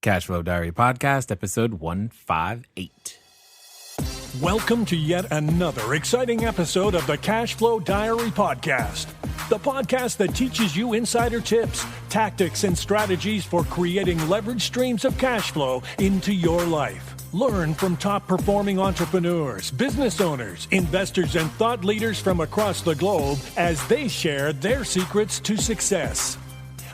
Cashflow Diary Podcast, episode 158. Welcome to yet another exciting episode of the Cashflow Diary Podcast, the podcast that teaches you insider tips, tactics, and strategies for creating leverage streams of cash flow into your life. Learn from top-performing entrepreneurs, business owners, investors, and thought leaders from across the globe as they share their secrets to success.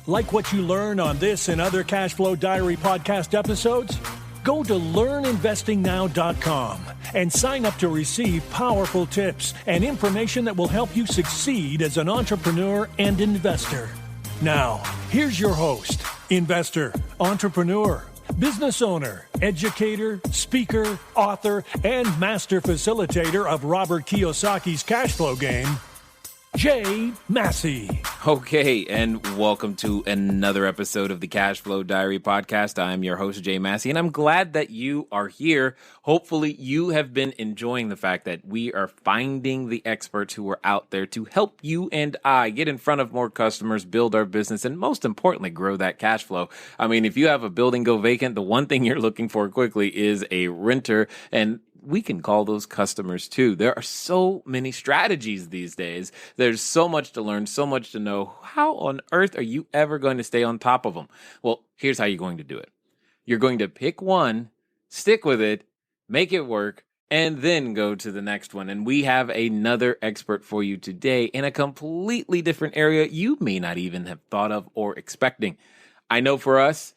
Like what you learn on this and other Cashflow Diary podcast episodes? Go to learninvestingnow.com and sign up to receive powerful tips and information that will help you succeed as an entrepreneur and investor. Now, here's your host, investor, entrepreneur, business owner, educator, speaker, author, and master facilitator of Robert Kiyosaki's cash flow game, Jay Massey. Okay, and welcome to another episode of the Cashflow Diary Podcast. I'm your host, Jay Massey, and I'm glad that you are here. Hopefully, you have been enjoying the fact that we are finding the experts who are out there to help you and I get in front of more customers, build our business, and most importantly, grow that cash flow. I mean, if you have a building go vacant, the one thing you're looking for quickly is a renter, and we can call those customers too. There are so many strategies these days. There's so much to learn, so much to know. How on earth are you ever going to stay on top of them? Well, here's how you're going to do it. You're going to pick one, stick with it, make it work, and then go to the next one. And we have another expert for you today in a completely different area you may not even have thought of or expecting. I know for us,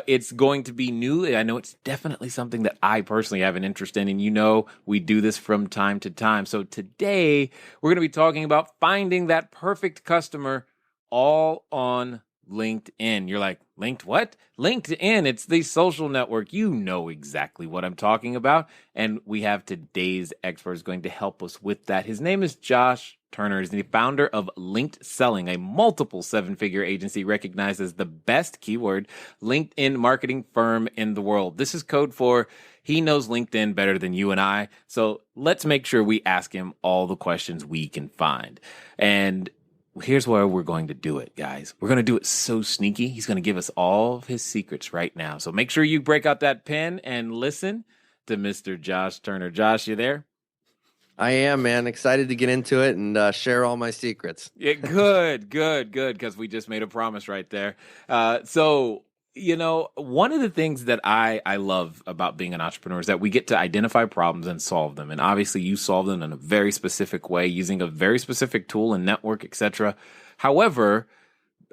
it's going to be new. I know it's definitely something that I personally have an interest in, and you know we do this from time to time. So today, we're going to be talking about finding that perfect customer all on LinkedIn. You're like, linked what? LinkedIn, it's the social network. You know exactly what I'm talking about, and we have today's expert going to help us with that. His name is Josh Turner. Is the founder of Linked Selling, a multiple seven-figure agency recognized as the best keyword LinkedIn marketing firm in the world. This is code for he knows LinkedIn better than you and I. So let's make sure we ask him all the questions we can find. And here's where we're going to do it, guys. We're going to do it so sneaky. He's going to give us all of his secrets right now. So make sure you break out that pen and listen to Mr. Josh Turner. Josh, you there? I am, man. Excited to get into it and share all my secrets. Yeah, good, because we just made a promise right there. So, you know, one of the things that I love about being an entrepreneur is that we get to identify problems and solve them. And obviously you solve them in a very specific way using a very specific tool and network, etc. However,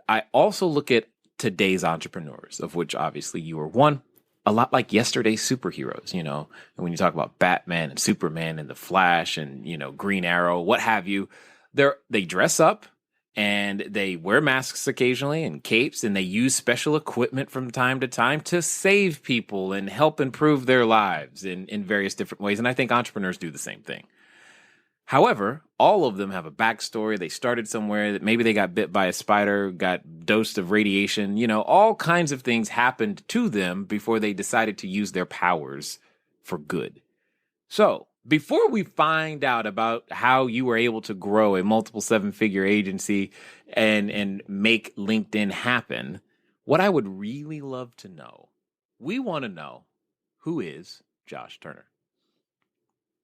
I also look at today's entrepreneurs, of which obviously you are one, a lot like yesterday's superheroes, you know, and when you talk about Batman and Superman and the Flash and, you know, Green Arrow, what have you, they dress up and they wear masks occasionally and capes, and they use special equipment from time to time to save people and help improve their lives in various different ways. And I think entrepreneurs do the same thing. However, all of them have a backstory. They started somewhere, that maybe they got bit by a spider, got dosed of radiation, you know, all kinds of things happened to them before they decided to use their powers for good. So before we find out about how you were able to grow a multiple seven-figure agency and make LinkedIn happen, what I would really love to know, we want to know, who is Josh Turner?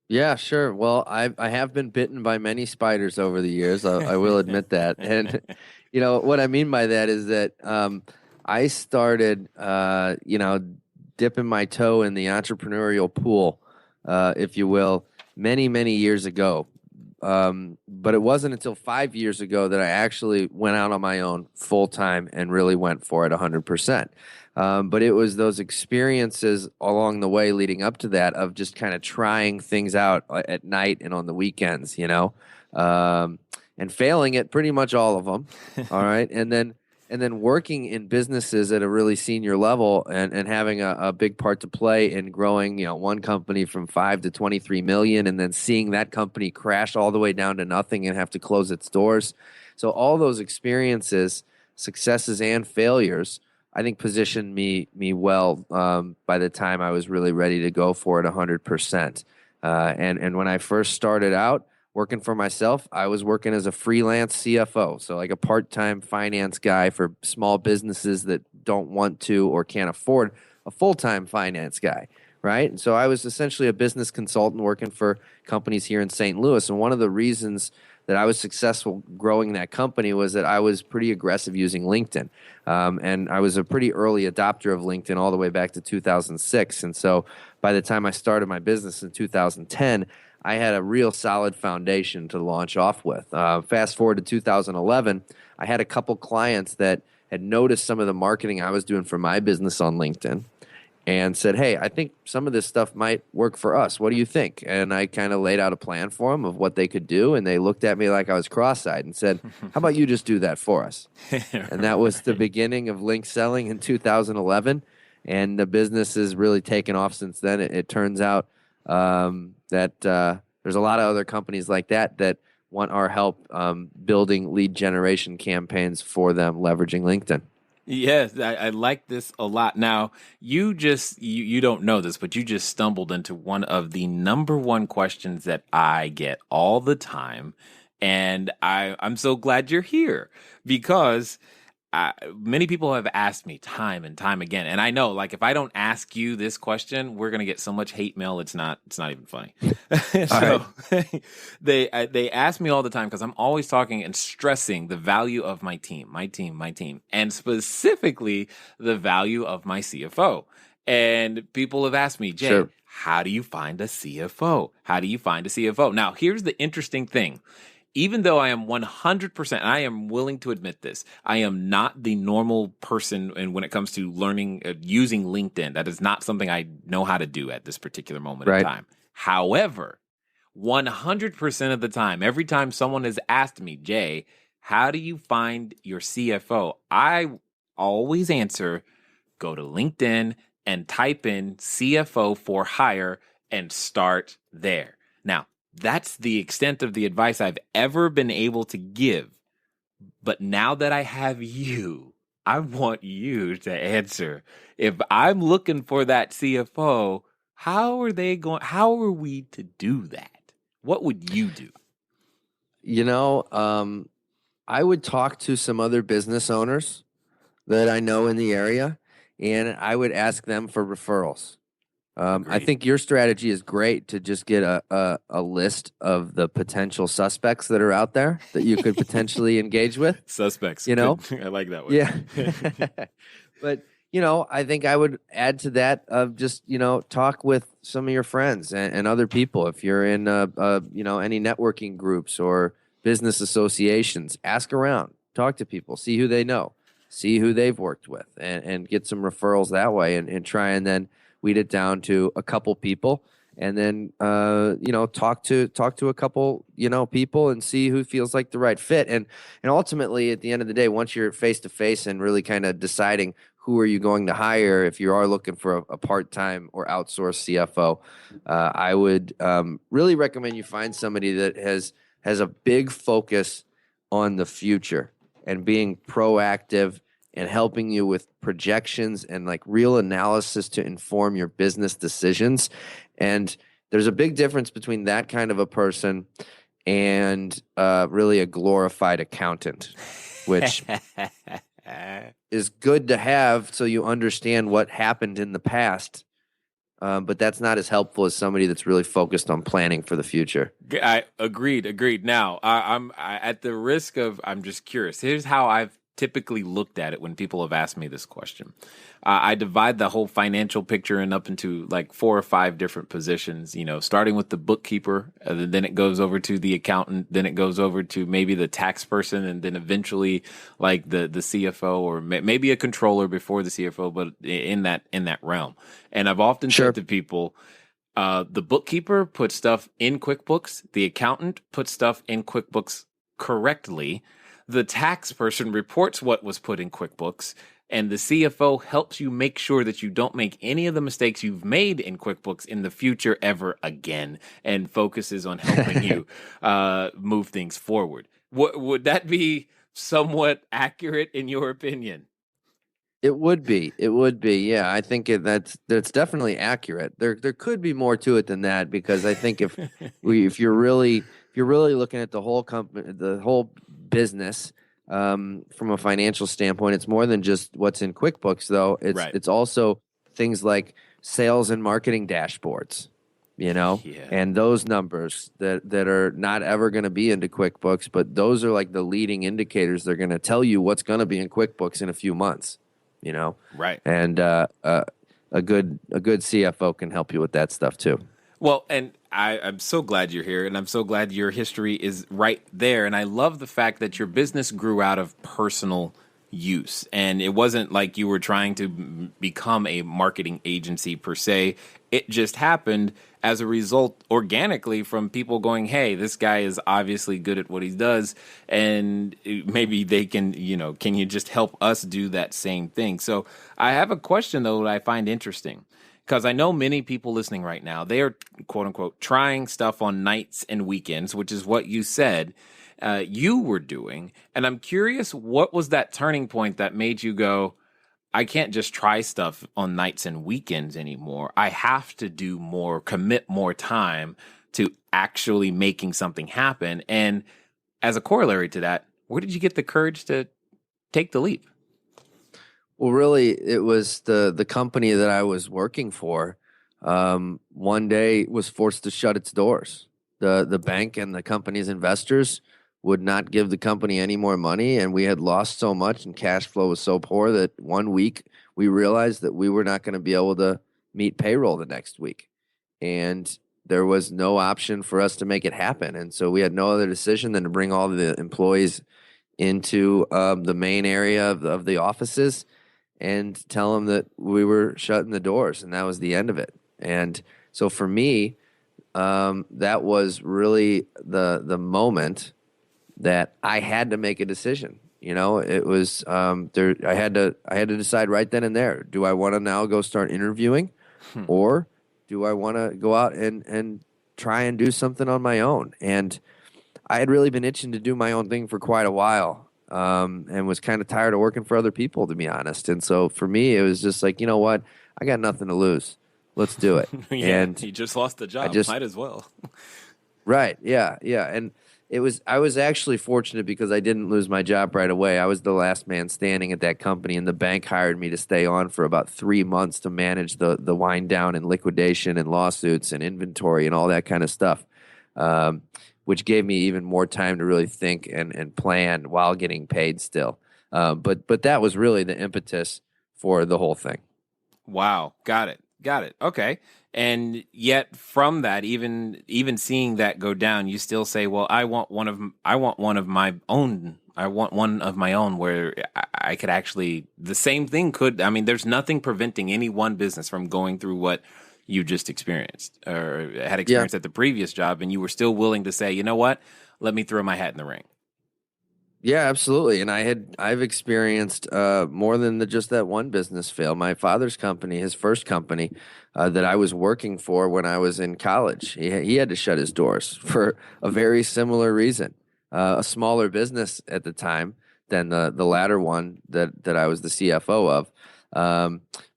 Yeah, sure. Well, I have been bitten by many spiders over the years. I will admit that. And, you know, what I mean by that is that I started, dipping my toe in the entrepreneurial pool, if you will, many, many years ago. But it wasn't until 5 years ago that I actually went out on my own full time and really went for it 100%. But it was those experiences along the way leading up to that of just kind of trying things out at night and on the weekends, you know, and failing at pretty much all of them. All right. And then working in businesses at a really senior level and having a big part to play in growing, you know, one company from 5 to 23 million, and then seeing that company crash all the way down to nothing and have to close its doors. So all those experiences, successes and failures, I think positioned me well by the time I was really ready to go for it 100%. And when I first started out working for myself, I was working as a freelance CFO, so like a part-time finance guy for small businesses that don't want to or can't afford a full-time finance guy, right? And so I was essentially a business consultant working for companies here in St. Louis. And one of the reasons that I was successful growing that company was that I was pretty aggressive using LinkedIn. And I was a pretty early adopter of LinkedIn all the way back to 2006. And so by the time I started my business in 2010, I had a real solid foundation to launch off with. Fast forward to 2011, I had a couple clients that had noticed some of the marketing I was doing for my business on LinkedIn and said, hey, I think some of this stuff might work for us. What do you think? And I kind of laid out a plan for them of what they could do, and they looked at me like I was cross-eyed and said, how about you just do that for us? And that was the beginning of link selling in 2011, and the business has really taken off since then. It turns out that there's a lot of other companies like that want our help building lead generation campaigns for them, leveraging LinkedIn. Yes, I like this a lot. Now, you don't know this, but you just stumbled into one of the number one questions that I get all the time. And I'm so glad you're here because many people have asked me time and time again. And I know, like, if I don't ask you this question, we're going to get so much hate mail. It's not even funny. So they ask me all the time because I'm always talking and stressing the value of my team, and specifically the value of my CFO. And people have asked me, Jay, Sure. How do you find a CFO? How do you find a CFO? Now, here's the interesting thing. Even though I am 100%, and I am willing to admit this, I am not the normal person and when it comes to learning, using LinkedIn. That is not something I know how to do at this particular moment in time. However, 100% of the time, every time someone has asked me, Jay, how do you find your CFO? I always answer, go to LinkedIn and type in CFO for hire and start there. Now, that's the extent of the advice I've ever been able to give. But now that I have you, I want you to answer. If I'm looking for that CFO, how are we to do that? What would you do? I would talk to some other business owners that I know in the area, and I would ask them for referrals. I think your strategy is great to just get a list of the potential suspects that are out there that you could potentially engage with. Suspects. I like that one. Yeah. But, I think I would add to that of just, talk with some of your friends and other people. If you're in, any networking groups or business associations, ask around, talk to people, see who they know, see who they've worked with, and get some referrals that way and try and then weed it down to a couple people, and then talk to a couple people and see who feels like the right fit. And ultimately, at the end of the day, once you're face to face and really kind of deciding who are you going to hire, if you are looking for a part-time or outsourced CFO, I would really recommend you find somebody that has a big focus on the future and being proactive and helping you with projections and like real analysis to inform your business decisions. And there's a big difference between that kind of a person and really a glorified accountant, which is good to have so you understand what happened in the past. But that's not as helpful as somebody that's really focused on planning for the future. I agreed. Now, I'm at the risk of, I'm just curious. Here's how I've typically looked at it when people have asked me this question. I divide the whole financial picture up into like 4 or 5 different positions, starting with the bookkeeper, then it goes over to the accountant, then it goes over to maybe the tax person, and then eventually like the CFO or maybe a controller before the CFO, but in that realm. And I've often said to people, the bookkeeper puts stuff in QuickBooks, the accountant puts stuff in QuickBooks correctly, the tax person reports what was put in QuickBooks, and the CFO helps you make sure that you don't make any of the mistakes you've made in QuickBooks in the future ever again, and focuses on helping you move things forward. Would that be somewhat accurate in your opinion? It would be. Yeah, I think that's definitely accurate. There could be more to it than that, because I think if you're really looking at the whole company, the whole business, from a financial standpoint, it's more than just what's in QuickBooks, though. It's also things like sales and marketing dashboards, Yeah. and those numbers that are not ever going to be into QuickBooks, but those are like the leading indicators. They're going to tell you what's going to be in QuickBooks in a few months, Right. and a good CFO can help you with that stuff too. Well, and I'm so glad you're here, and I'm so glad your history is right there. And I love the fact that your business grew out of personal use, and it wasn't like you were trying to become a marketing agency per se. It just happened as a result organically from people going, hey, this guy is obviously good at what he does, and maybe they can, can you just help us do that same thing? So I have a question, though, that I find interesting. Because I know many people listening right now, they are, quote unquote, trying stuff on nights and weekends, which is what you said you were doing. And I'm curious, what was that turning point that made you go, I can't just try stuff on nights and weekends anymore. I have to do more, commit more time to actually making something happen. And as a corollary to that, where did you get the courage to take the leap? Well, really, it was the company that I was working for. One day was forced to shut its doors. The bank and the company's investors would not give the company any more money, and we had lost so much, and cash flow was so poor that one week we realized that we were not going to be able to meet payroll the next week, and there was no option for us to make it happen. And so we had no other decision than to bring all the employees into the main area of the offices and tell them that we were shutting the doors, and that was the end of it. And so for me, that was really the moment that I had to make a decision. It was there. I had to decide right then and there. Do I want to now go start interviewing, or do I want to go out and try and do something on my own? And I had really been itching to do my own thing for quite a while. And was kind of tired of working for other people, to be honest. And so for me, it was just like, you know what? I got nothing to lose. Let's do it. Yeah, and you just lost the job. Might as well. Right. Yeah. Yeah. And I was actually fortunate because I didn't lose my job right away. I was the last man standing at that company, and the bank hired me to stay on for about 3 months to manage the wind down and liquidation and lawsuits and inventory and all that kind of stuff. Which gave me even more time to really think and plan while getting paid still. But that was really the impetus for the whole thing. Wow. Got it. Okay. And yet from that, even seeing that go down, you still say, well, I want one of my own. I want one of my own where I could actually, the same thing there's nothing preventing any one business from going through what you just experienced or had experienced at the previous job, and you were still willing to say, you know what, let me throw my hat in the ring. Yeah, absolutely. And I've experienced more than just that one business fail. My father's company, his first company that I was working for when I was in college, he had to shut his doors for a very similar reason. A smaller business at the time than the latter one that I was the CFO of.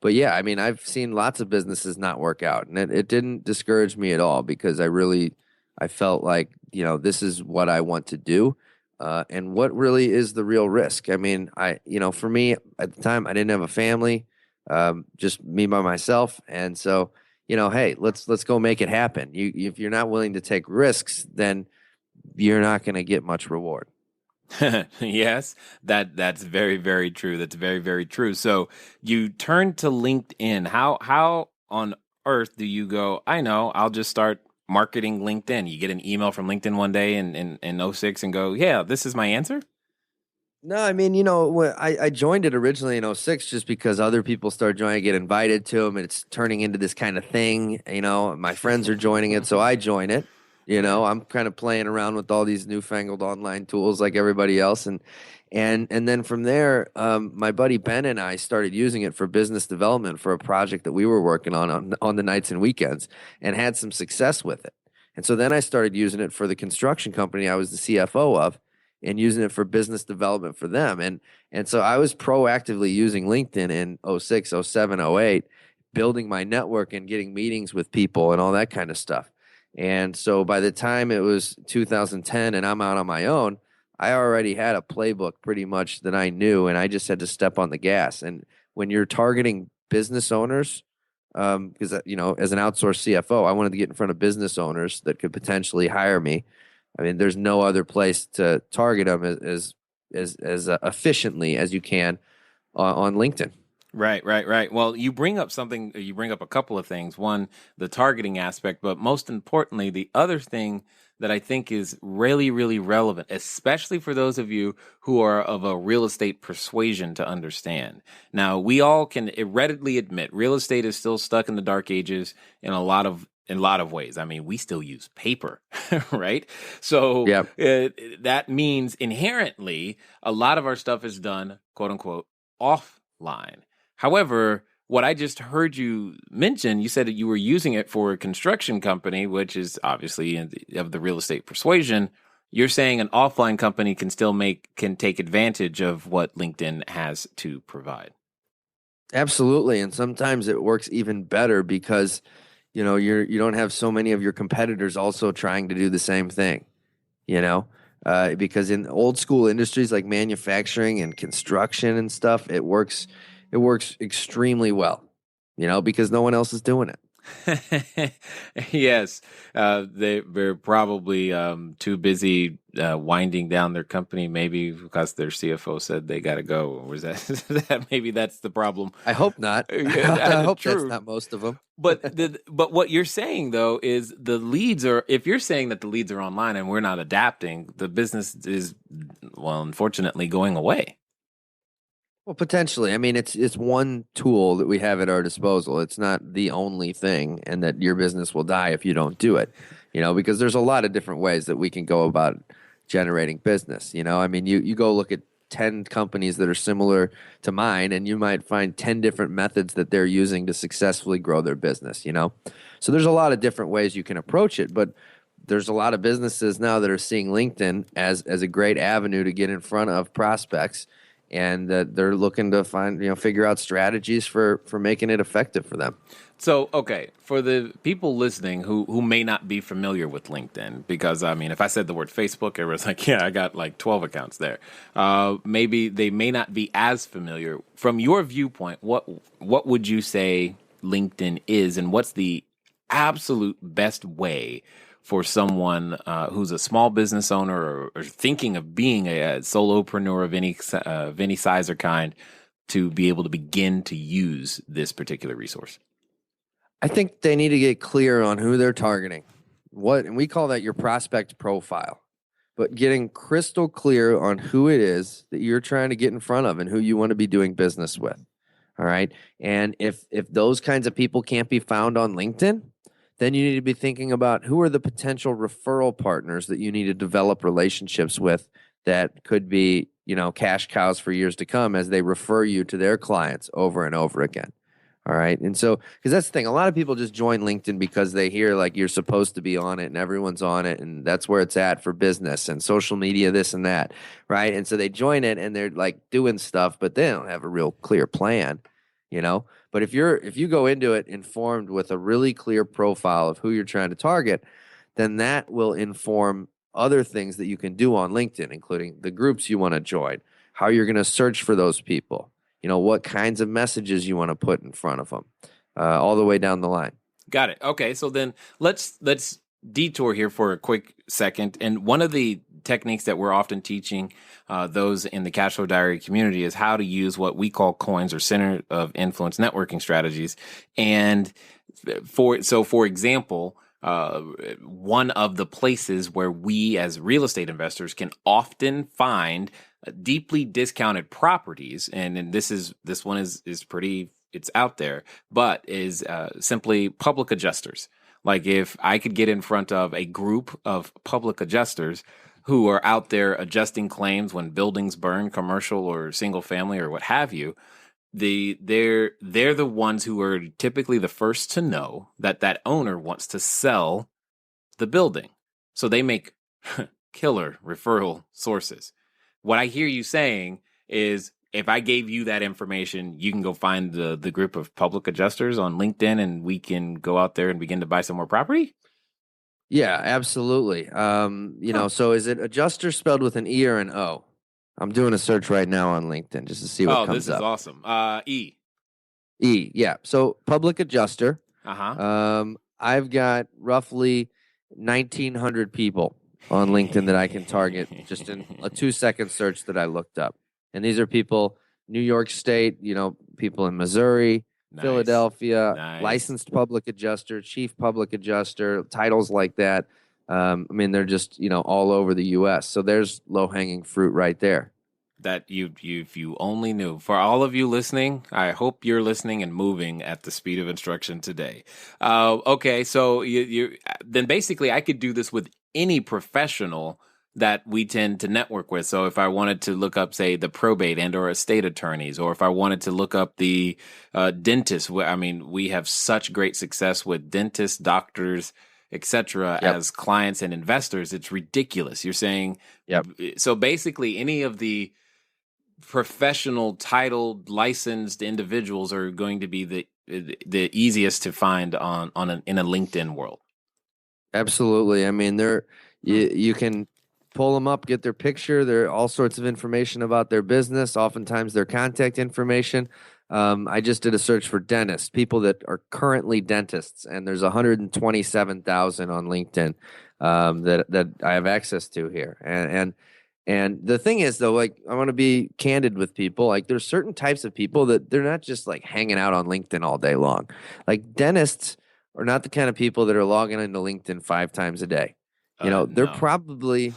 But yeah, I've seen lots of businesses not work out, and it didn't discourage me at all because I felt like, this is what I want to do. And what really is the real risk? For me at the time, I didn't have a family, just me by myself. And so, hey, let's go make it happen. If you're not willing to take risks, then you're not going to get much reward. Yes, that's very, very true. That's very, very true. So you turn to LinkedIn. How on earth do you go, I know, I'll just start marketing LinkedIn? You get an email from LinkedIn one day in 06 and go, yeah, this is my answer? No, I joined it originally in '06 just because other people started joining, I get invited to them, and it's turning into this kind of thing. My friends are joining it, so I join it. I'm kind of playing around with all these newfangled online tools like everybody else, and then from there, my buddy Ben and I started using it for business development for a project that we were working on the nights and weekends, and had some success with it. And so then I started using it for the construction company I was the CFO of, and using it for business development for them. And so I was proactively using LinkedIn in '06, '07, '08, building my network and getting meetings with people and all that kind of stuff. And so by the time it was 2010 and I'm out on my own, I already had a playbook pretty much that I knew, and I just had to step on the gas. And when you're targeting business owners, because as an outsourced CFO, I wanted to get in front of business owners that could potentially hire me. I mean, there's no other place to target them as efficiently as you can on LinkedIn. Right. Well, you bring up a couple of things. One, the targeting aspect, but most importantly, the other thing that I think is really, really relevant, especially for those of you who are of a real estate persuasion to understand. Now, we all can readily admit real estate is still stuck in the dark ages in a lot of ways. I mean, we still use paper, right? So Yep. that means inherently a lot of our stuff is done, quote unquote, offline. However, what I just heard you mention, you said that you were using it for a construction company, which is obviously of the real estate persuasion. You're saying an offline company can take advantage of what LinkedIn has to provide. Absolutely, and sometimes it works even better because you don't have so many of your competitors also trying to do the same thing. Because in old school industries like manufacturing and construction and stuff, it works extremely well, because no one else is doing it. Yes, they're probably too busy winding down their company, maybe because their CFO said they got to go. Or was that maybe that's the problem? I hope not. I hope that's not most of them. But what you're saying though is if you're saying that the leads are online and we're not adapting, the business is, well, unfortunately going away. Well, potentially. I mean, it's one tool that we have at our disposal. It's not the only thing, and that your business will die if you don't do it. Because there's a lot of different ways that we can go about generating business. I mean, you go look at 10 companies that are similar to mine, and you might find 10 different methods that they're using to successfully grow their business. So there's a lot of different ways you can approach it, but there's a lot of businesses now that are seeing LinkedIn as a great avenue to get in front of prospects. And they're looking to figure out strategies for making it effective for them. So, okay, for the people listening who may not be familiar with LinkedIn, because, I mean, if I said the word Facebook, everyone's like, yeah, I got like 12 accounts there. Maybe they may not be as familiar. From your viewpoint, what would you say LinkedIn is, and what's the absolute best way for someone who's a small business owner or thinking of being a solopreneur of any size or kind to be able to begin to use this particular resource? I think they need to get clear on who they're targeting. And we call that your prospect profile. But getting crystal clear on who it is that you're trying to get in front of and who you want to be doing business with. All right? And if those kinds of people can't be found on LinkedIn, then you need to be thinking about who are the potential referral partners that you need to develop relationships with that could be, cash cows for years to come as they refer you to their clients over and over again. All right. And so, because that's the thing, a lot of people just join LinkedIn because they hear like you're supposed to be on it and everyone's on it and that's where it's at for business and social media, this and that. Right. And so they join it and they're like doing stuff, but they don't have a real clear plan. But if you go into it informed with a really clear profile of who you're trying to target, then that will inform other things that you can do on LinkedIn, including the groups you want to join, how you're going to search for those people, what kinds of messages you want to put in front of them, all the way down the line. Got it. Okay, so then let's detour here for a quick second. And one of the techniques that we're often teaching those in the Cashflow Diary community is how to use what we call coins or center of influence networking strategies. And for example, one of the places where we as real estate investors can often find deeply discounted properties, and this one is pretty, it's out there, but is simply public adjusters. Like if I could get in front of a group of public adjusters who are out there adjusting claims when buildings burn, commercial or single family or what have you, they're the ones who are typically the first to know that owner wants to sell the building. So they make killer referral sources. What I hear you saying is if I gave you that information, you can go find the group of public adjusters on LinkedIn and we can go out there and begin to buy some more property? Yeah, absolutely. So is it adjuster spelled with an E or an O? I'm doing a search right now on LinkedIn just to see what comes up. Oh, this is awesome. E. Yeah. So public adjuster. Uh-huh. I've got roughly 1,900 people on LinkedIn that I can target just in a 2-second search that I looked up. And these are people, New York State, people in Missouri, Nice. Philadelphia, Nice. licensed public adjuster, chief public adjuster, titles like that. They're just, all over the U.S. So there's low-hanging fruit right there. That if you only knew. For all of you listening, I hope you're listening and moving at the speed of instruction today. Okay, so you then basically I could do this with any professional that we tend to network with. So if I wanted to look up, say, the probate and or estate attorneys, or if I wanted to look up the dentists, we have such great success with dentists, doctors, etc. Yep. as clients and investors. It's ridiculous. You're saying, Yep. So basically any of the professional titled licensed individuals are going to be the easiest to find in a LinkedIn world. Absolutely. You can pull them up, get their picture. There are all sorts of information about their business, oftentimes their contact information. I just did a search for dentists, people that are currently dentists, and there's 127,000 on LinkedIn that I have access to here. And the thing is, though, like, I want to be candid with people. Like, there's certain types of people that they're not just like hanging out on LinkedIn all day long. Like, dentists are not the kind of people that are logging into LinkedIn 5 times a day. They're No. probably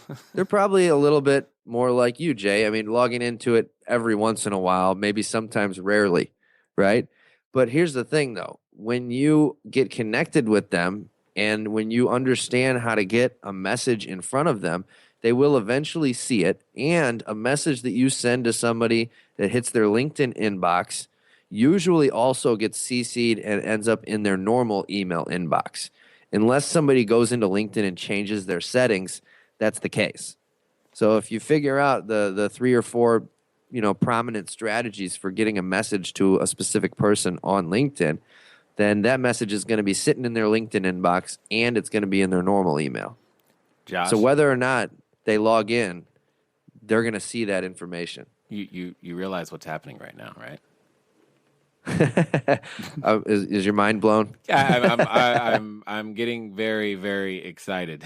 a little bit more like you, Jay. Logging into it every once in a while, maybe sometimes rarely, right? But here's the thing, though. When you get connected with them and when you understand how to get a message in front of them, they will eventually see it. And a message that you send to somebody that hits their LinkedIn inbox usually also gets CC'd and ends up in their normal email inbox. Unless somebody goes into LinkedIn and changes their settings, that's the case. So if you figure out the 3 or 4, prominent strategies for getting a message to a specific person on LinkedIn, then that message is going to be sitting in their LinkedIn inbox and it's going to be in their normal email. Josh, So whether or not they log in, they're going to see that information. you realize what's happening right now, right? Is your mind blown? I'm getting very, very excited.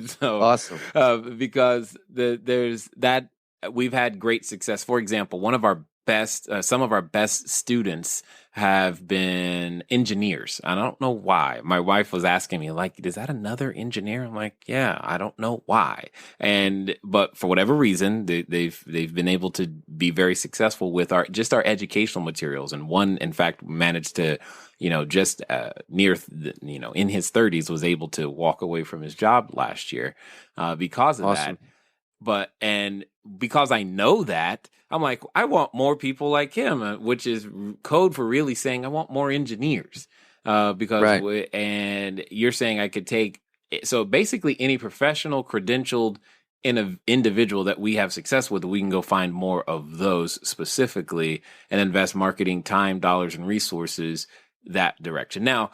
So Awesome. Because there's that we've had great success. For example, some of our best students have been engineers. I don't know why. My wife was asking me, like, is that another engineer? I'm like, yeah, I don't know why. But for whatever reason, they've been able to be very successful with our educational materials. And one, in fact, managed to, just in his 30s, was able to walk away from his job last year because of Awesome. that. And because I know that, I'm like, I want more people like him, which is code for really saying I want more engineers. And you're saying I could take, so basically any professional credentialed individual that we have success with, we can go find more of those specifically and invest marketing time, dollars, and resources that direction. Now,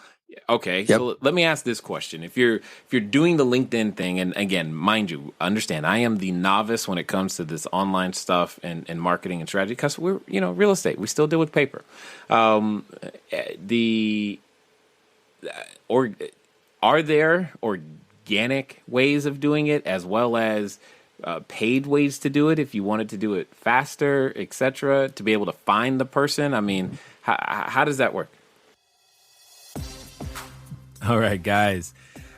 okay, Yep. So let me ask this question. If you're doing the LinkedIn thing, and again, mind you, understand, I am the novice when it comes to this online stuff and marketing and strategy, because we're, real estate. We still deal with paper. Are there organic ways of doing it as well as paid ways to do it if you wanted to do it faster, etc., to be able to find the person? How does that work? All right, guys.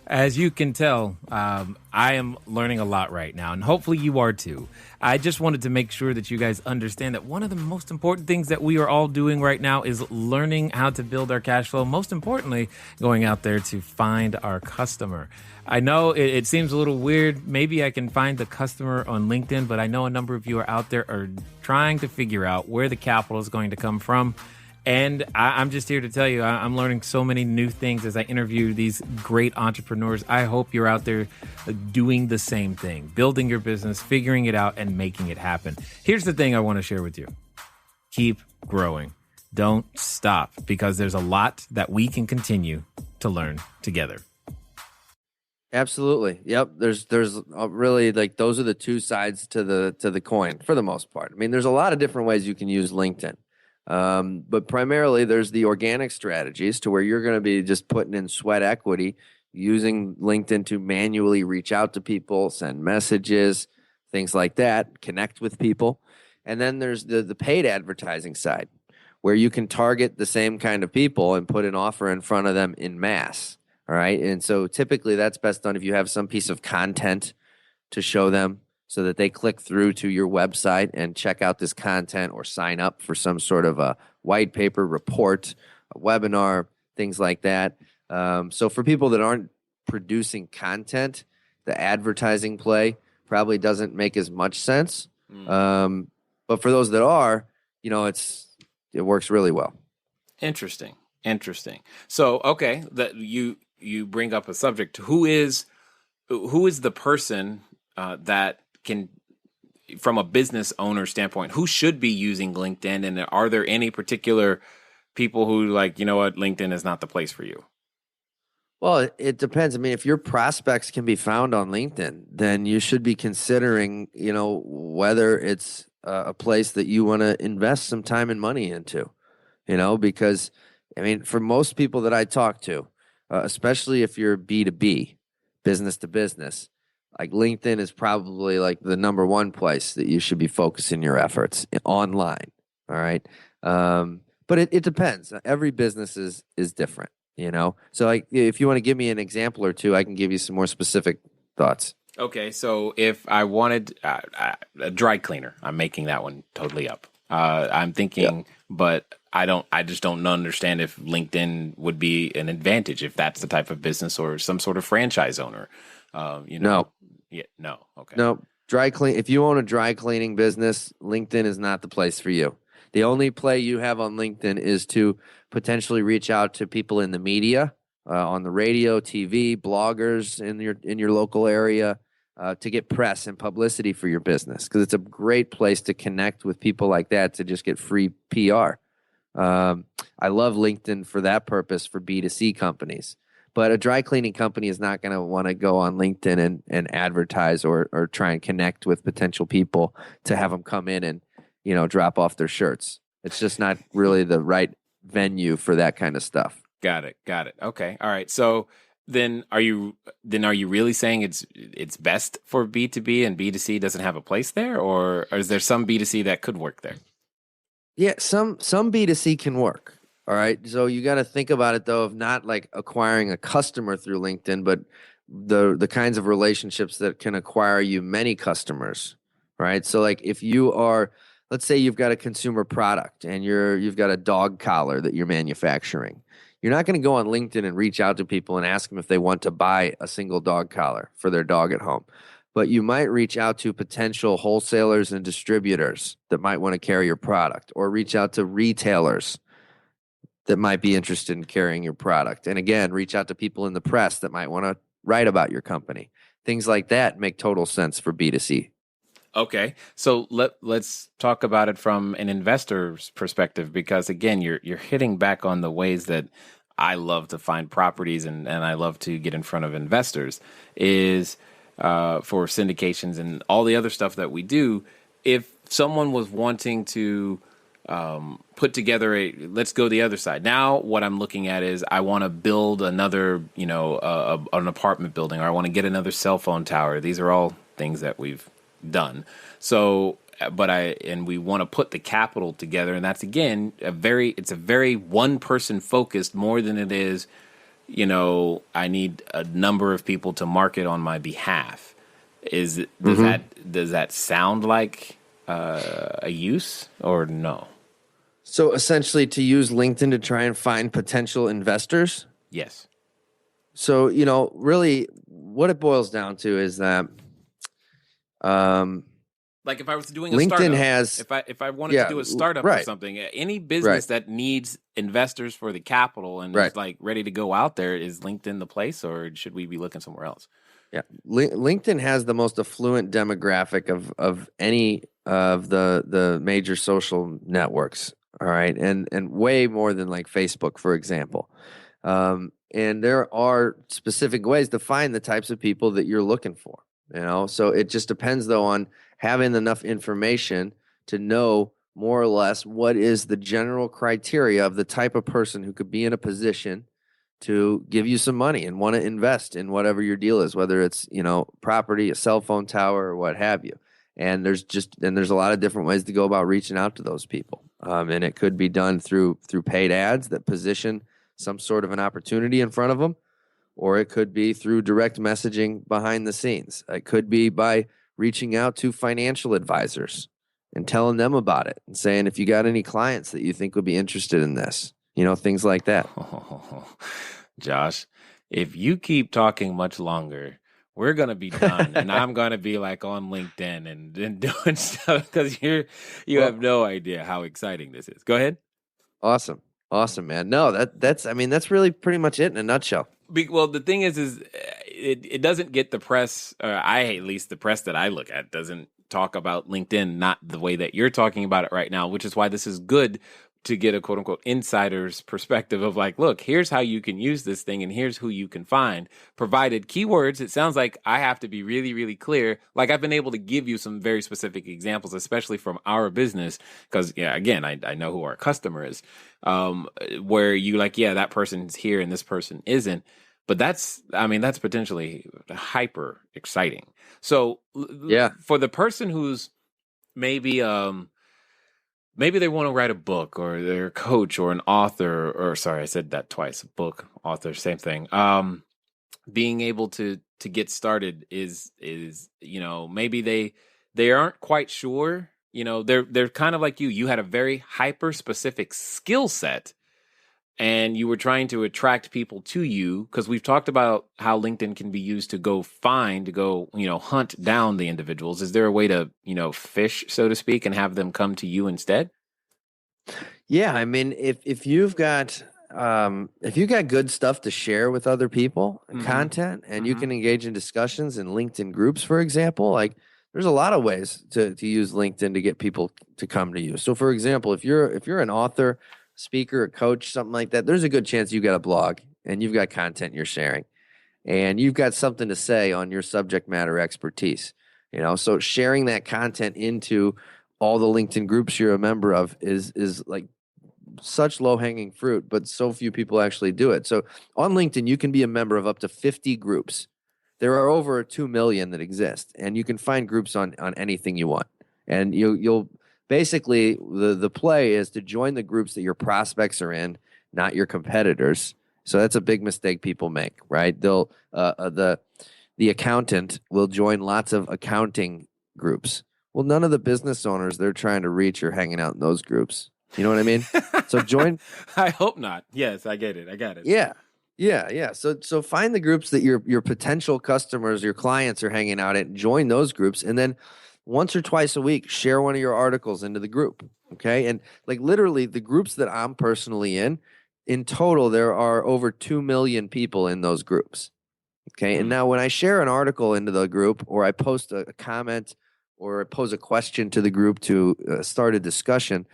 As you can tell, I am learning a lot right now, and hopefully you are too. I just wanted to make sure that you guys understand that one of the most important things that we are all doing right now is learning how to build our cash flow. Most importantly, going out there to find our customer. I know it seems a little weird. Maybe I can find the customer on LinkedIn, but I know a number of you are out there are trying to figure out where the capital is going to come from. And I'm just here to tell you, I'm learning so many new things as I interview these great entrepreneurs. I hope you're out there doing the same thing, building your business, figuring it out, and making it happen. Here's the thing I want to share with you. Keep growing. Don't stop, because there's a lot that we can continue to learn together. Absolutely. Yep. There's really, like, those are the two sides to the coin for the most part. There's a lot of different ways you can use LinkedIn. But primarily, there's the organic strategies to where you're going to be just putting in sweat equity, using LinkedIn to manually reach out to people, send messages, things like that, connect with people. And then there's the paid advertising side, where you can target the same kind of people and put an offer in front of them in mass. All right. And so typically that's best done if you have some piece of content to show them so that they click through to your website and check out this content or sign up for some sort of a white paper report, a webinar, things like that. So for people that aren't producing content, the advertising play probably doesn't make as much sense. But for those that are, it works really well. Interesting. So, okay, that you bring up a subject. Who is the person that can, from a business owner standpoint, who should be using LinkedIn? And are there any particular people who like, you know what, LinkedIn is not the place for you? Well, it depends. I mean, if your prospects can be found on LinkedIn, then you should be considering, whether it's a place that you want to invest some time and money into, because, I mean, for most people that I talk to, especially if you're B2B, business to business, like LinkedIn is probably like the number one place that you should be focusing your efforts online. All right. But it depends. Every business is different. So like if you want to give me an example or two, I can give you some more specific thoughts. Okay, so if I wanted a dry cleaner, I'm making that one totally up. I'm thinking, but I just don't understand if LinkedIn would be an advantage if that's the type of business or some sort of franchise owner. No. Yeah, no. Okay. No, dry clean. If you own a dry cleaning business, LinkedIn is not the place for you. The only play you have on LinkedIn is to potentially reach out to people in the media, on the radio, TV, bloggers in your local area, to get press and publicity for your business, because it's a great place to connect with people like that to just get free PR. I love LinkedIn for that purpose for B2C companies. But a dry cleaning company is not going to want to go on LinkedIn and advertise or try and connect with potential people to have them come in and, drop off their shirts. It's just not really the right venue for that kind of stuff. Got it. Okay. All right. So then are you really saying it's best for B2B and B2C doesn't have a place there, or is there some B2C that could work there? Yeah, some B2C can work. All right. So you got to think about it, though, of not like acquiring a customer through LinkedIn, but the kinds of relationships that can acquire you many customers. Right. So like if you are, let's say you've got a consumer product and you've got a dog collar that you're manufacturing. You're not going to go on LinkedIn and reach out to people and ask them if they want to buy a single dog collar for their dog at home. But you might reach out to potential wholesalers and distributors that might want to carry your product, or reach out to retailers that might be interested in carrying your product. And again, reach out to people in the press that might want to write about your company. Things like that make total sense for B2C. Okay, so let's talk about it from an investor's perspective, because again, you're hitting back on the ways that I love to find properties and I love to get in front of investors is for syndications and all the other stuff that we do. If someone was wanting to put together let's go the other side. Now what I'm looking at is I want to build another, an apartment building, or I want to get another cell phone tower. These are all things that we've done. So, we want to put the capital together, and that's again it's a very one person focused more than it is, I need a number of people to market on my behalf. Does that sound like a use or no? So essentially to use LinkedIn to try and find potential investors? Yes. So, really what it boils down to is that like if I was doing a LinkedIn startup, if I wanted to do a startup or something, any business that needs investors for the capital and is like ready to go out there, is LinkedIn the place, or should we be looking somewhere else? Yeah, LinkedIn has the most affluent demographic of any of the major social networks. All right, and way more than like Facebook, for example. And there are specific ways to find the types of people that you're looking for. So it just depends, though, on having enough information to know more or less what is the general criteria of the type of person who could be in a position to give you some money and want to invest in whatever your deal is, whether it's, property, a cell phone tower, or what have you. And there's a lot of different ways to go about reaching out to those people. And it could be done through paid ads that position some sort of an opportunity in front of them, or it could be through direct messaging behind the scenes. It could be by reaching out to financial advisors and telling them about it and saying, if you got any clients that you think would be interested in this, things like that. Josh, if you keep talking much longer, we're going to be done. And I'm going to be like on LinkedIn and doing stuff because you have no idea how exciting this is. Go ahead. Awesome, man. No, that's really pretty much it in a nutshell. Well, the thing is it doesn't get the press, or at least the press that I look at doesn't talk about LinkedIn, not the way that you're talking about it right now, which is why this is good to get a quote unquote insider's perspective of like, look, here's how you can use this thing and here's who you can find. Provided keywords, it sounds like I have to be really, really clear. Like I've been able to give you some very specific examples, especially from our business, because again, I know who our customer is, where you like, that person's here and this person isn't. But that's potentially hyper exciting. So for the person who's maybe they want to write a book, or they're a coach or an author, or sorry, I said that twice, book, author, same thing. Being able to get started is maybe they aren't quite sure. They're kind of like you. You had a very hyper specific skill set, and you were trying to attract people to you, because we've talked about how LinkedIn can be used to go hunt down the individuals. Is there a way to, fish, so to speak, and have them come to you instead? Yeah. I mean, if you've got good stuff to share with other people, content, and you can engage in discussions in LinkedIn groups, for example, like there's a lot of ways to use LinkedIn to get people to come to you. So for example, if you're an author, speaker, a coach, something like that, there's a good chance you've got a blog and you've got content you're sharing and you've got something to say on your subject matter expertise. So sharing that content into all the LinkedIn groups you're a member of is like such low-hanging fruit, but so few people actually do it. So on LinkedIn, you can be a member of up to 50 groups. There are over 2 million that exist, and you can find groups on anything you want. And you'll basically, the play is to join the groups that your prospects are in, not your competitors. So that's a big mistake people make, right? They'll the accountant will join lots of accounting groups. Well, none of the business owners they're trying to reach are hanging out in those groups. You know what I mean? So join. I hope not. Yes, I get it. I got it. Yeah. So find the groups that your potential customers, your clients are hanging out at. Join those groups, and then once or twice a week, share one of your articles into the group. Okay, and like literally, the groups that I'm personally in total, there are over 2 million people in those groups. Okay, and now when I share an article into the group, or I post a comment, or I pose a question to the group to start a discussion,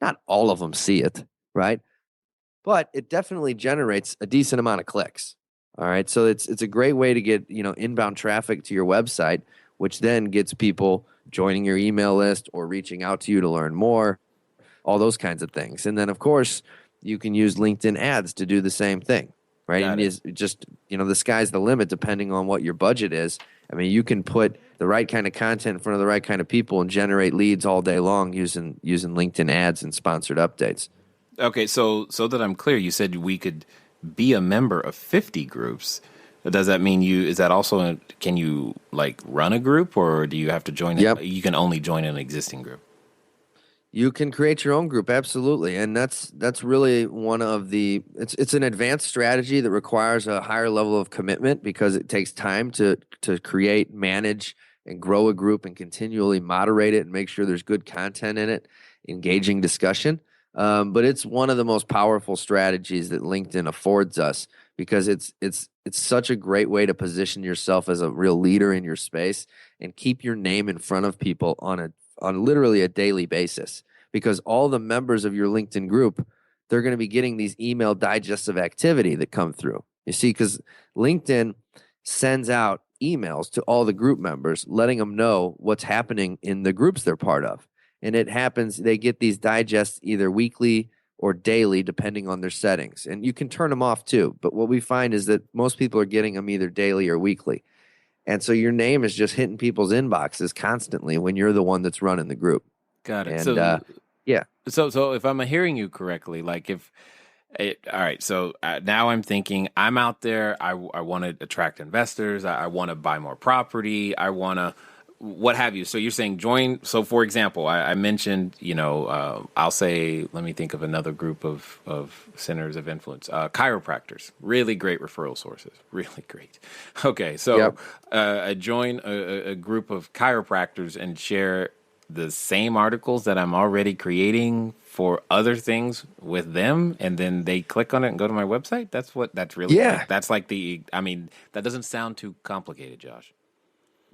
not all of them see it, right? But it definitely generates a decent amount of clicks. All right. So it's a great way to get, inbound traffic to your website, which then gets people joining your email list or reaching out to you to learn more, all those kinds of things. And then, of course, you can use LinkedIn ads to do the same thing, right? And it's just, the sky's the limit depending on what your budget is. I mean, you can put the right kind of content in front of the right kind of people and generate leads all day long using LinkedIn ads and sponsored updates. Okay, so that I'm clear, you said we could be a member of 50 groups. Does that mean can you like run a group, or do you have to join? Yep. You can only join an existing group. You can create your own group, absolutely, and that's really one of the. It's an advanced strategy that requires a higher level of commitment because it takes time to create, manage, and grow a group and continually moderate it and make sure there's good content in it, engaging discussion. But it's one of the most powerful strategies that LinkedIn affords us because it's such a great way to position yourself as a real leader in your space and keep your name in front of people on literally a daily basis. Because all the members of your LinkedIn group, they're going to be getting these email digests of activity that come through. You see, because LinkedIn sends out emails to all the group members, letting them know what's happening in the groups they're part of. And it happens, they get these digests either weekly or daily, depending on their settings. And you can turn them off too. But what we find is that most people are getting them either daily or weekly. And so your name is just hitting people's inboxes constantly when you're the one that's running the group. Got it. And yeah. So if I'm hearing you correctly, like all right, so now I'm thinking I'm out there. I want to attract investors. I want to buy more property. I want to what have you. So you're saying join. So for example, I mentioned, I'll say, let me think of another group of centers of influence. Chiropractors, really great referral sources, really great. Okay, so I join a group of chiropractors and share the same articles that I'm already creating for other things with them, and then they click on it and go to my website. That's really, that's like that doesn't sound too complicated, Josh.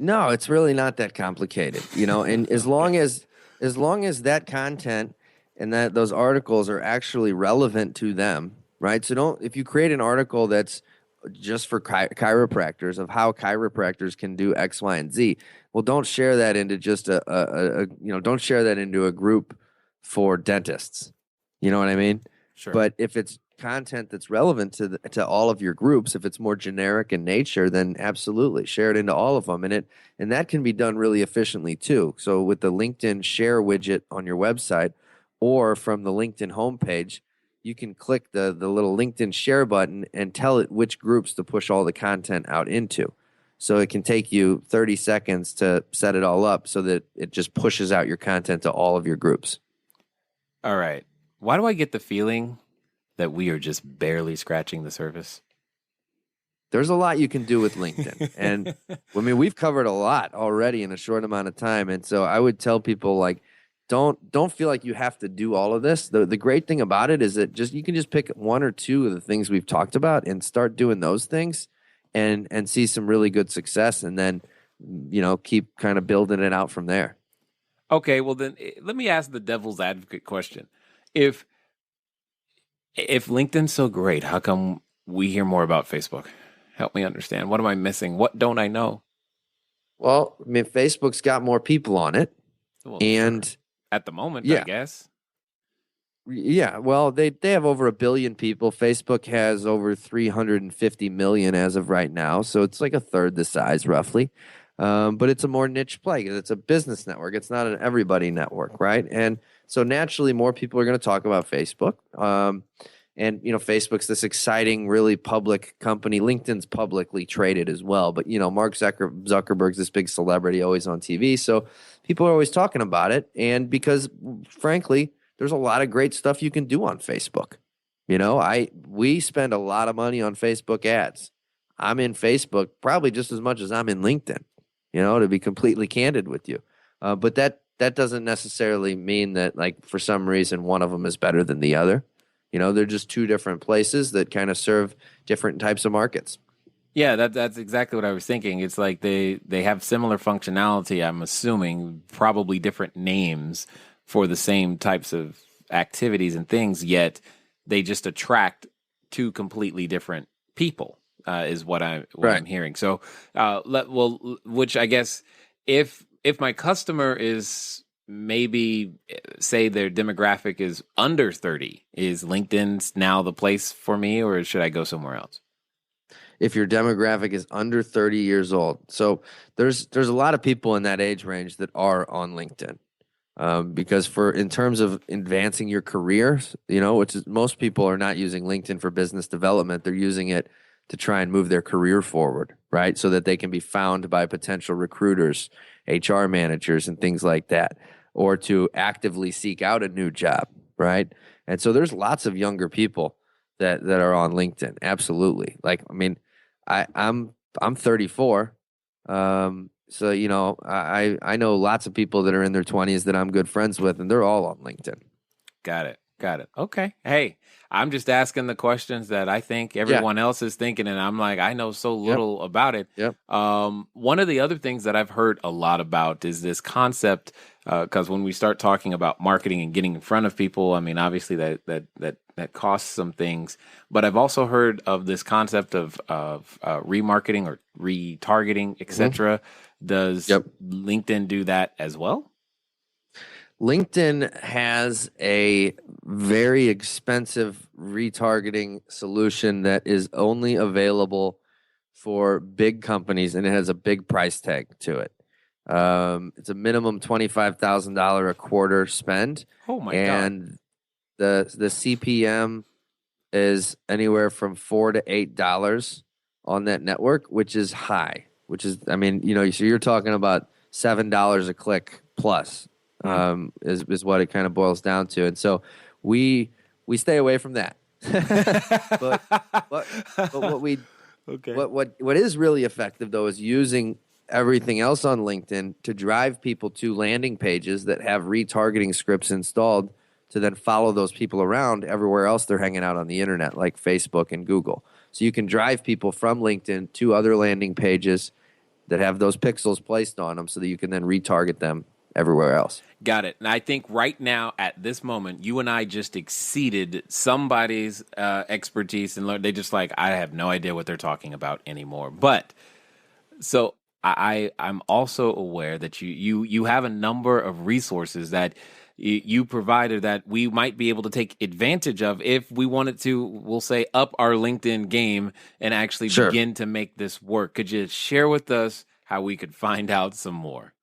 No, it's really not that complicated, and as long as that content and that those articles are actually relevant to them, right? So if you create an article that's just for chiropractors of how chiropractors can do X, Y, and Z, well, don't share that into just don't share that into a group for dentists. You know what I mean? Sure. But if it's content that's relevant to all of your groups, if it's more generic in nature, then absolutely share it into all of them. And that can be done really efficiently too. So with the LinkedIn share widget on your website or from the LinkedIn homepage, you can click the little LinkedIn share button and tell it which groups to push all the content out into. So it can take you 30 seconds to set it all up so that it just pushes out your content to all of your groups. All right. Why do I get the feeling that we are just barely scratching the surface? There's a lot you can do with LinkedIn. And I mean, we've covered a lot already in a short amount of time. And so I would tell people, like, don't feel like you have to do all of this. The great thing about it is that you can just pick one or two of the things we've talked about and start doing those things and see some really good success, and then keep kind of building it out from there. Okay, well then let me ask the devil's advocate question. If LinkedIn's so great, how come we hear more about Facebook? Help me understand. What am I missing? What don't I know? Well, I mean, Facebook's got more people on it. Well, and sure. At the moment, I guess. Yeah, well, they have over 1 billion people. Facebook has over 350 million as of right now, so it's like a third the size, roughly. But it's a more niche play because it's a business network. It's not an everybody network, right? And so naturally, more people are going to talk about Facebook. And Facebook's this exciting, really public company. LinkedIn's publicly traded as well, but Mark Zuckerberg's this big celebrity, always on TV, so people are always talking about it. And because, frankly, there's a lot of great stuff you can do on Facebook. We spend a lot of money on Facebook ads. I'm in Facebook probably just as much as I'm in LinkedIn, to be completely candid with you. But that doesn't necessarily mean that, like, for some reason, one of them is better than the other. They're just two different places that kind of serve different types of markets. Yeah, that's exactly what I was thinking. It's like they have similar functionality, I'm assuming, probably different names for the same types of activities and things, yet they just attract two completely different people, is what I'm hearing. So, which I guess if my customer is maybe, say their demographic is under 30, is LinkedIn now the place for me, or should I go somewhere else? If your demographic is under 30 years old. So there's a lot of people in that age range that are on LinkedIn. Because in terms of advancing your career, which is, most people are not using LinkedIn for business development. They're using it to try and move their career forward, right? So that they can be found by potential recruiters, HR managers, and things like that, or to actively seek out a new job, right? And so there's lots of younger people that are on LinkedIn. Absolutely. Like, I mean, I'm 34. So, I know lots of people that are in their 20s that I'm good friends with, and they're all on LinkedIn. Got it. Okay. Hey, I'm just asking the questions that I think everyone else is thinking, and I'm like, I know so little about it. Yep. One of the other things that I've heard a lot about is this concept, because when we start talking about marketing and getting in front of people, I mean, obviously that costs some things, but I've also heard of this concept of remarketing or retargeting, etc. Does LinkedIn do that as well? LinkedIn has a very expensive retargeting solution that is only available for big companies, and it has a big price tag to it. It's a minimum $25,000 a quarter spend, Oh my God. and the CPM is anywhere from $4 to $8 on that network, which is high. Which is, I mean, so you're talking about $7 a click plus, is what it kind of boils down to. And so we stay away from that. but Okay. what is really effective though is using everything else on LinkedIn to drive people to landing pages that have retargeting scripts installed to then follow those people around everywhere else they're hanging out on the internet, like Facebook and Google. So you can drive people from LinkedIn to other landing pages that have those pixels placed on them so that you can then retarget them everywhere else. Got it. And I think right now, at this moment, you and I just exceeded somebody's expertise, and they just like, I have no idea what they're talking about anymore. But so I'm also aware that you have a number of resources that you provided that we might be able to take advantage of if we wanted to, we'll say, up our LinkedIn game and actually begin to make this work. Could you share with us how we could find out some more?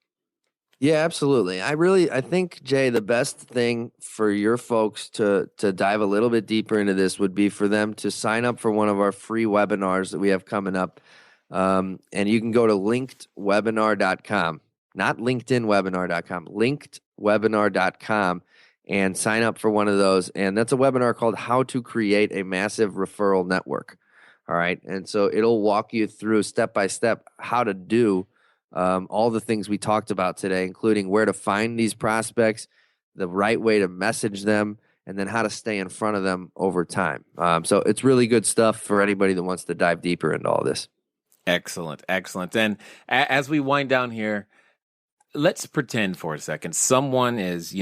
Yeah, absolutely. I think, Jay, the best thing for your folks to dive a little bit deeper into this would be for them to sign up for one of our free webinars that we have coming up. And you can go to linkedwebinar.com, not LinkedInwebinar.com, linkedwebinar.com, and sign up for one of those. And that's a webinar called How to Create a Massive Referral Network. All right. And so it'll walk you through step by step how to do all the things we talked about today, including where to find these prospects, the right way to message them, and then how to stay in front of them over time. So it's really good stuff for anybody that wants to dive deeper into all this. Excellent. And as we wind down here, let's pretend for a second someone is,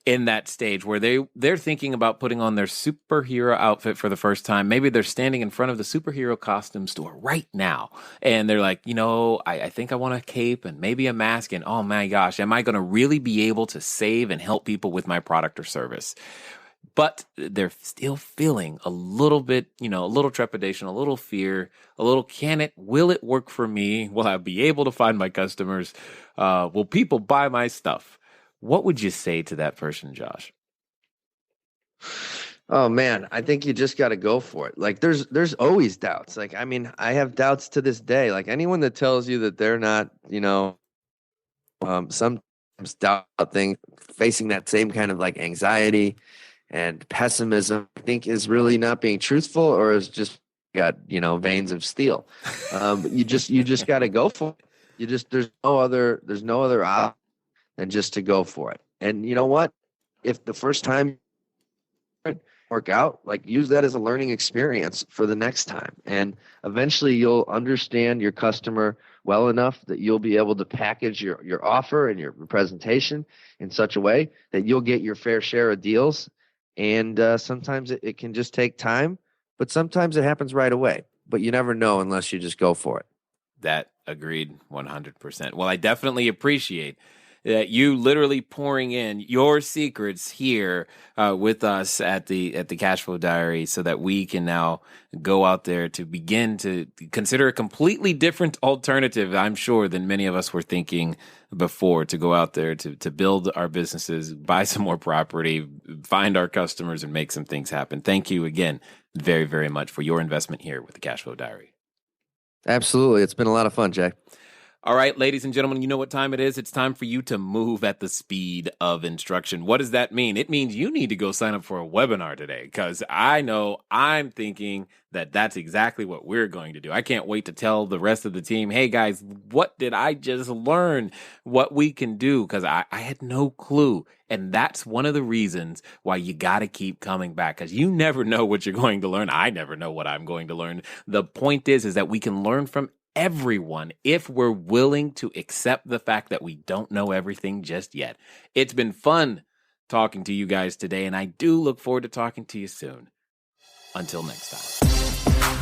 in that stage where they're thinking about putting on their superhero outfit for the first time. Maybe they're standing in front of the superhero costume store right now, and they're like, I think I want a cape and maybe a mask, and oh my gosh, am I going to really be able to save and help people with my product or service? But they're still feeling a little bit, a little trepidation, a little fear, will it work for me? Will I be able to find my customers? Will people buy my stuff? What would you say to that person, Josh? Oh man, I think you just got to go for it. Like there's always doubts. Like, I mean, I have doubts to this day. Like anyone that tells you that they're not, sometimes doubt thing, facing that same kind of like anxiety and pessimism, I think is really not being truthful, or is just got, veins of steel. You just got to go for it. There's no other option than just to go for it. And you know what? If the first time work out, like use that as a learning experience for the next time. And eventually you'll understand your customer well enough that you'll be able to package your offer and your presentation in such a way that you'll get your fair share of deals. And sometimes it can just take time, but sometimes it happens right away. But you never know unless you just go for it. That agreed 100%. Well, I definitely appreciate that you literally pouring in your secrets here with us at the Cashflow Diary, so that we can now go out there to begin to consider a completely different alternative, I'm sure, than many of us were thinking before, to go out there to build our businesses, buy some more property, find our customers, and make some things happen. Thank you again very, very much for your investment here with the Cashflow Diary. Absolutely. It's been a lot of fun, Jay. All right, ladies and gentlemen, you know what time it is. It's time for you to move at the speed of instruction. What does that mean? It means you need to go sign up for a webinar today, because I know I'm thinking that that's exactly what we're going to do. I can't wait to tell the rest of the team, hey guys, what did I just learn? What we can do, because I had no clue. And that's one of the reasons why you got to keep coming back, because you never know what you're going to learn. I never know what I'm going to learn. The point is that we can learn from everyone if we're willing to accept the fact that we don't know everything just yet. It's been fun talking to you guys today, and I do look forward to talking to you soon. Until next time.